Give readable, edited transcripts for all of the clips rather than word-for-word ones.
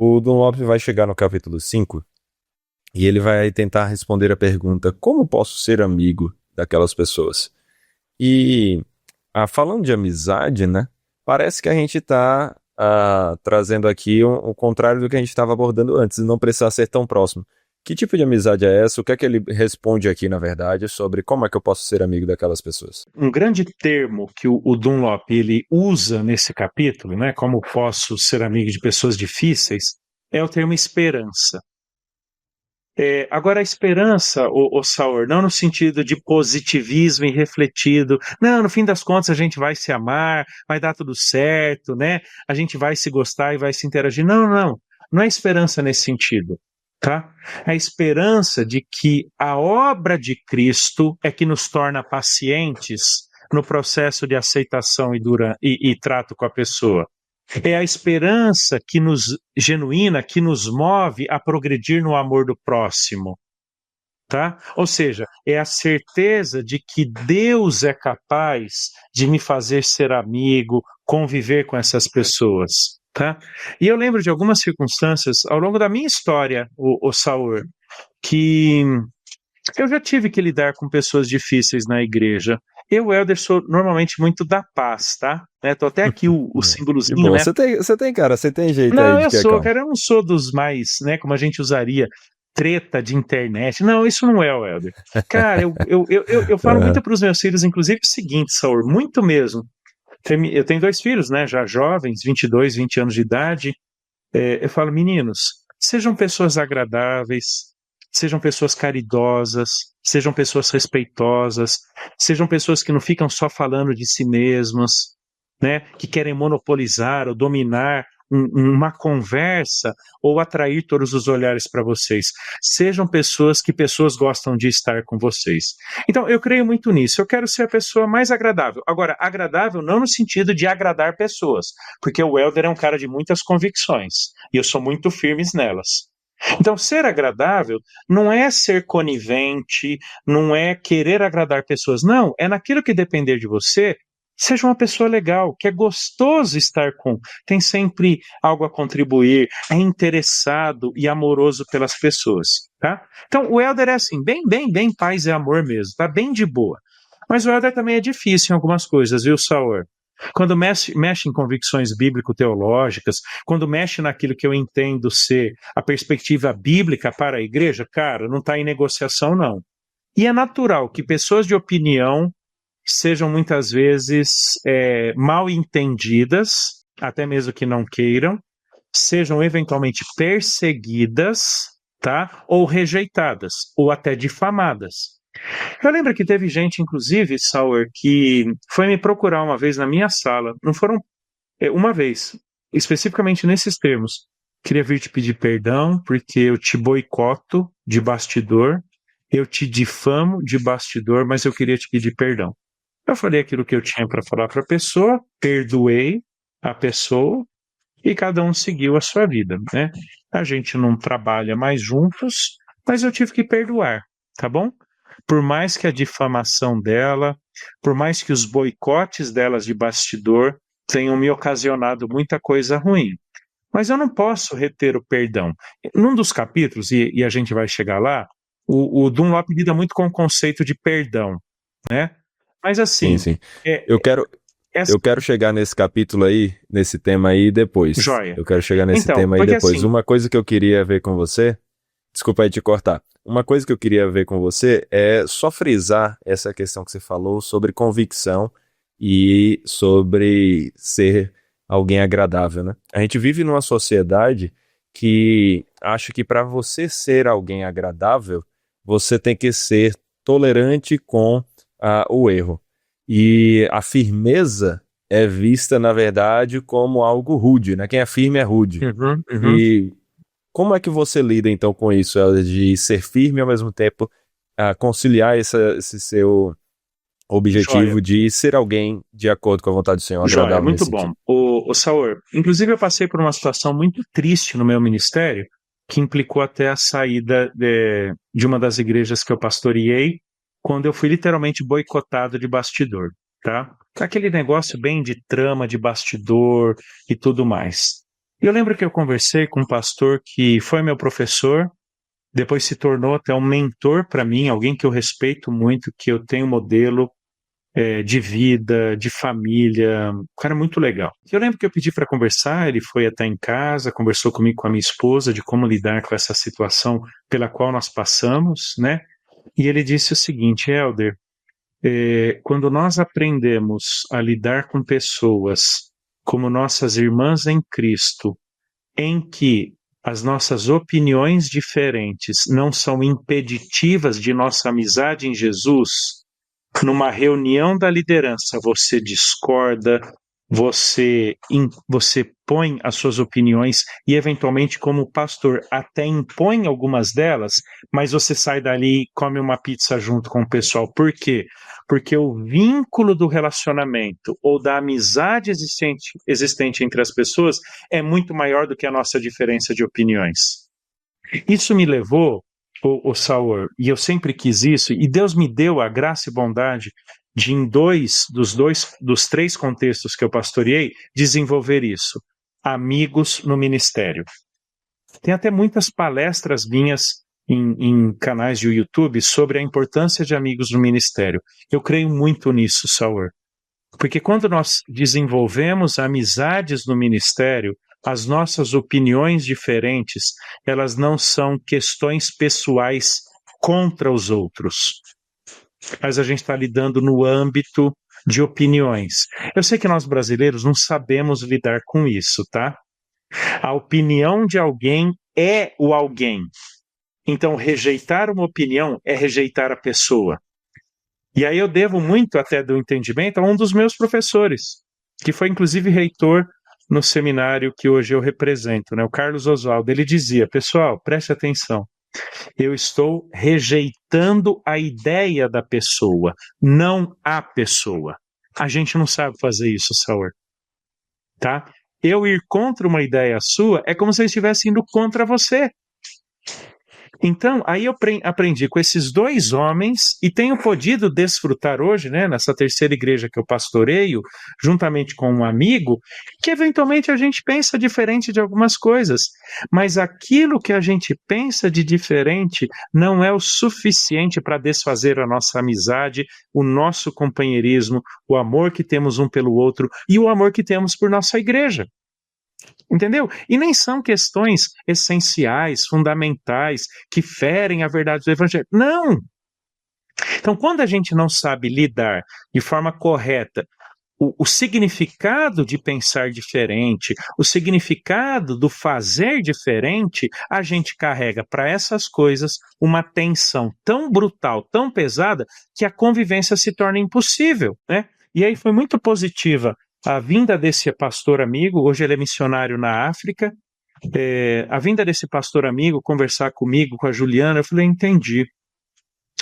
O Dunlop vai chegar no capítulo 5 e ele vai tentar responder a pergunta: como posso ser amigo daquelas pessoas? E falando de amizade, né? Parece que a gente está trazendo aqui o contrário do que a gente estava abordando antes, e não precisar ser tão próximo. Que tipo de amizade é essa? O que é que ele responde aqui, na verdade, sobre como é que eu posso ser amigo daquelas pessoas? Um grande termo que o Dunlop ele usa nesse capítulo, né, como posso ser amigo de pessoas difíceis, é o termo esperança. Agora, a esperança, o Sauer, não no sentido de positivismo irrefletido, não, no fim das contas a gente vai se amar, vai dar tudo certo, né? A gente vai se gostar e vai se interagir. Não, não, não é esperança nesse sentido, tá? É a esperança de que a obra de Cristo é que nos torna pacientes no processo de aceitação e trato com a pessoa. É a esperança genuína que nos move a progredir no amor do próximo, tá? Ou seja, é a certeza de que Deus é capaz de me fazer ser amigo, conviver com essas pessoas, tá? E eu lembro de algumas circunstâncias ao longo da minha história, o Saur, que eu já tive que lidar com pessoas difíceis na igreja. Eu, Helder, sou normalmente muito da paz, tá? Tô até aqui o Que símbolozinho, bom. né? Você tem jeito aí Não, de eu que é sou, calmo. cara, eu não sou dos mais, né, como a gente usaria, treta de internet. Não, isso não é o Helder. Cara, eu falo muito para os meus filhos, inclusive, o seguinte, Saur, muito mesmo. Eu tenho 2 filhos, né, já jovens, 22, 20 anos de idade. Eu falo, meninos, sejam pessoas agradáveis, sejam pessoas caridosas, sejam pessoas respeitosas, sejam pessoas que não ficam só falando de si mesmas, né, que querem monopolizar ou dominar uma conversa ou atrair todos os olhares para vocês. Sejam pessoas que pessoas gostam de estar com vocês. Então, eu creio muito nisso. Eu quero ser a pessoa mais agradável. Agora, agradável não no sentido de agradar pessoas, porque o Helder é um cara de muitas convicções e eu sou muito firme nelas. Então, ser agradável não é ser conivente, não é querer agradar pessoas, não, é naquilo que depender de você, seja uma pessoa legal, que é gostoso estar com, tem sempre algo a contribuir, é interessado e amoroso pelas pessoas, tá? Então, o Helder é assim, bem paz e amor mesmo, tá bem de boa. Mas o Helder também é difícil em algumas coisas, viu, Saur? Quando mexe em convicções bíblico-teológicas, quando mexe naquilo que eu entendo ser a perspectiva bíblica para a igreja, cara, não está em negociação, não. E é natural que pessoas de opinião sejam muitas vezes mal entendidas, até mesmo que não queiram, sejam eventualmente perseguidas, tá? Ou rejeitadas, ou até difamadas. Eu lembro que teve gente, inclusive, Sauer, que foi me procurar uma vez na minha sala, não foram uma vez, especificamente nesses termos. Queria vir te pedir perdão porque eu te boicoto de bastidor, eu te difamo de bastidor, mas eu queria te pedir perdão. Eu falei aquilo que eu tinha para falar para a pessoa, perdoei a pessoa e cada um seguiu a sua vida, né? A gente não trabalha mais juntos, mas eu tive que perdoar, tá bom? Por mais que a difamação dela, por mais que os boicotes delas de bastidor tenham me ocasionado muita coisa ruim. Mas eu não posso reter o perdão. Num dos capítulos, e a gente vai chegar lá, o Dunlop lida muito com o conceito de perdão, né? Mas Sim, assim, sim. é, Eu quero, essa eu quero chegar nesse capítulo aí, nesse tema aí depois. joia. Eu quero chegar nesse Então, tema aí porque depois. assim, Uma coisa que eu queria ver com você, desculpa aí te cortar. Uma coisa que eu queria ver com você é só frisar essa questão que você falou sobre convicção e sobre ser alguém agradável, né? A gente vive numa sociedade que acha que para você ser alguém agradável, você tem que ser tolerante com o erro. E a firmeza é vista, na verdade, como algo rude, né? Quem é firme é rude. uhum. E como é que você lida, então, com isso, de ser firme e, ao mesmo tempo, conciliar esse seu Joia, objetivo de ser alguém de acordo com a vontade do Senhor, joia, agradável nesse muito bom. sentido? O Saur, inclusive eu passei por uma situação muito triste no meu ministério, que implicou até a saída de uma das igrejas que eu pastoreei, quando eu fui literalmente boicotado de bastidor, tá? Aquele negócio bem de trama, de bastidor e tudo mais. E eu lembro que eu conversei com um pastor que foi meu professor, depois se tornou até um mentor para mim, alguém que eu respeito muito, que eu tenho modelo de vida, de família, um cara muito legal. Eu lembro que eu pedi para conversar, ele foi até em casa, conversou comigo, com a minha esposa, de como lidar com essa situação pela qual nós passamos, né? E ele disse o seguinte: Helder, quando nós aprendemos a lidar com pessoas como nossas irmãs em Cristo, em que as nossas opiniões diferentes não são impeditivas de nossa amizade em Jesus, numa reunião da liderança você discorda, você põe as suas opiniões e, eventualmente, como pastor, até impõe algumas delas, mas você sai dali e come uma pizza junto com o pessoal. Por quê? Porque o vínculo do relacionamento ou da amizade existente entre as pessoas é muito maior do que a nossa diferença de opiniões. Isso me levou, o Saur, e eu sempre quis isso, e Deus me deu a graça e bondade de, em dos 3 contextos que eu pastoreei, desenvolver isso. Amigos no ministério. Tem até muitas palestras minhas em canais de YouTube sobre a importância de amigos no ministério. Eu creio muito nisso, Saur. Porque quando nós desenvolvemos amizades no ministério, as nossas opiniões diferentes, elas não são questões pessoais contra os outros, mas a gente está lidando no âmbito de opiniões. Eu sei que nós brasileiros não sabemos lidar com isso, tá? A opinião de alguém é o alguém. Então, rejeitar uma opinião é rejeitar a pessoa. E aí eu devo muito até do entendimento a um dos meus professores, que foi inclusive reitor no seminário que hoje eu represento, né? O Carlos Oswaldo. Ele dizia: pessoal, preste atenção, eu estou rejeitando a ideia da pessoa, não a pessoa. A gente não sabe fazer isso, Saur. Tá? Eu ir contra uma ideia sua é como se eu estivesse indo contra você. Então, aí eu aprendi com esses 2 homens e tenho podido desfrutar hoje, né, nessa terceira igreja que eu pastoreio, juntamente com um amigo, que eventualmente a gente pensa diferente de algumas coisas, mas aquilo que a gente pensa de diferente não é o suficiente para desfazer a nossa amizade, o nosso companheirismo, o amor que temos um pelo outro e o amor que temos por nossa igreja. Entendeu? E nem são questões essenciais, fundamentais, que ferem a verdade do Evangelho. Não! Então, quando a gente não sabe lidar de forma correta o significado de pensar diferente, o significado do fazer diferente, a gente carrega para essas coisas uma tensão tão brutal, tão pesada, que a convivência se torna impossível, né? E aí foi muito positiva a vinda desse pastor amigo, hoje ele é missionário na África, a vinda desse pastor amigo conversar comigo, com a Juliana, eu falei: entendi.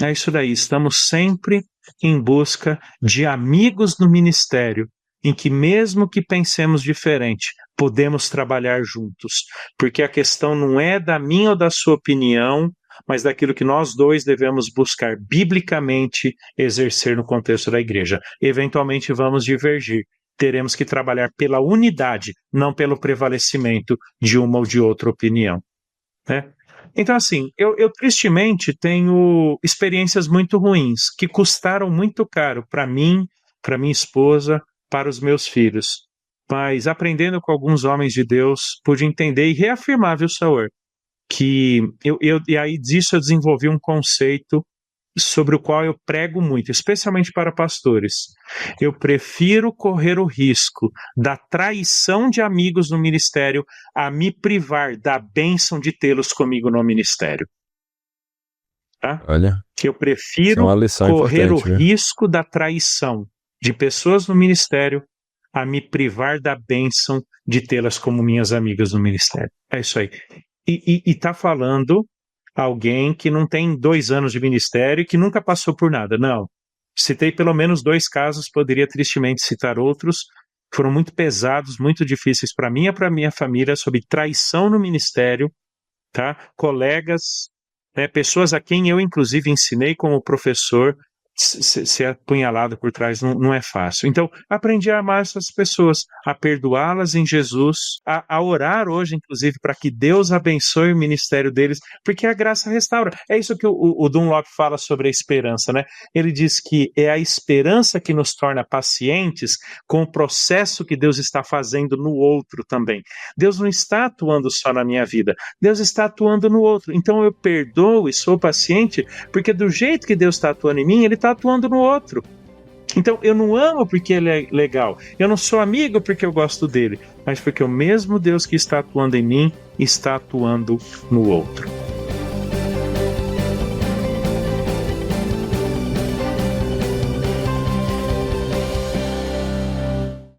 É isso daí, estamos sempre em busca de amigos no ministério, em que mesmo que pensemos diferente, podemos trabalhar juntos, porque a questão não é da minha ou da sua opinião, mas daquilo que nós dois devemos buscar biblicamente exercer no contexto da igreja. Eventualmente vamos divergir. Teremos que trabalhar pela unidade, não pelo prevalecimento de uma ou de outra opinião, né? Então, assim, eu tristemente tenho experiências muito ruins, que custaram muito caro para mim, para minha esposa, para os meus filhos. Mas aprendendo com alguns homens de Deus, pude entender e reafirmar, viu, Saur, que e aí disso eu desenvolvi um conceito sobre o qual eu prego muito, especialmente para pastores. Eu prefiro correr o risco da traição de amigos no ministério a me privar da bênção de tê-los comigo no ministério. Tá? Olha, Eu isso é prefiro uma lição correr o importante, viu? risco da traição de pessoas no ministério a me privar da bênção de tê-las como minhas amigas no ministério. É isso aí. E tá falando alguém que não tem 2 anos de ministério e que nunca passou por nada. Não. Citei pelo menos 2 casos, poderia tristemente citar outros. Foram muito pesados, muito difíceis para mim e para minha família, sobre traição no ministério, tá? Colegas, né, pessoas a quem eu inclusive ensinei como professor, ser apunhalado por trás não é fácil. Então, aprendi a amar essas pessoas, a perdoá-las em Jesus, a orar hoje, inclusive, para que Deus abençoe o ministério deles, porque a graça restaura. É isso que o Dunlop fala sobre a esperança, né? Ele diz que é a esperança que nos torna pacientes com o processo que Deus está fazendo no outro também. Deus não está atuando só na minha vida, Deus está atuando no outro. Então eu perdoo e sou paciente, porque do jeito que Deus está atuando em mim, Ele está atuando no outro. Então eu não amo porque ele é legal, eu não sou amigo porque eu gosto dele, mas porque o mesmo Deus que está atuando em mim está atuando no outro.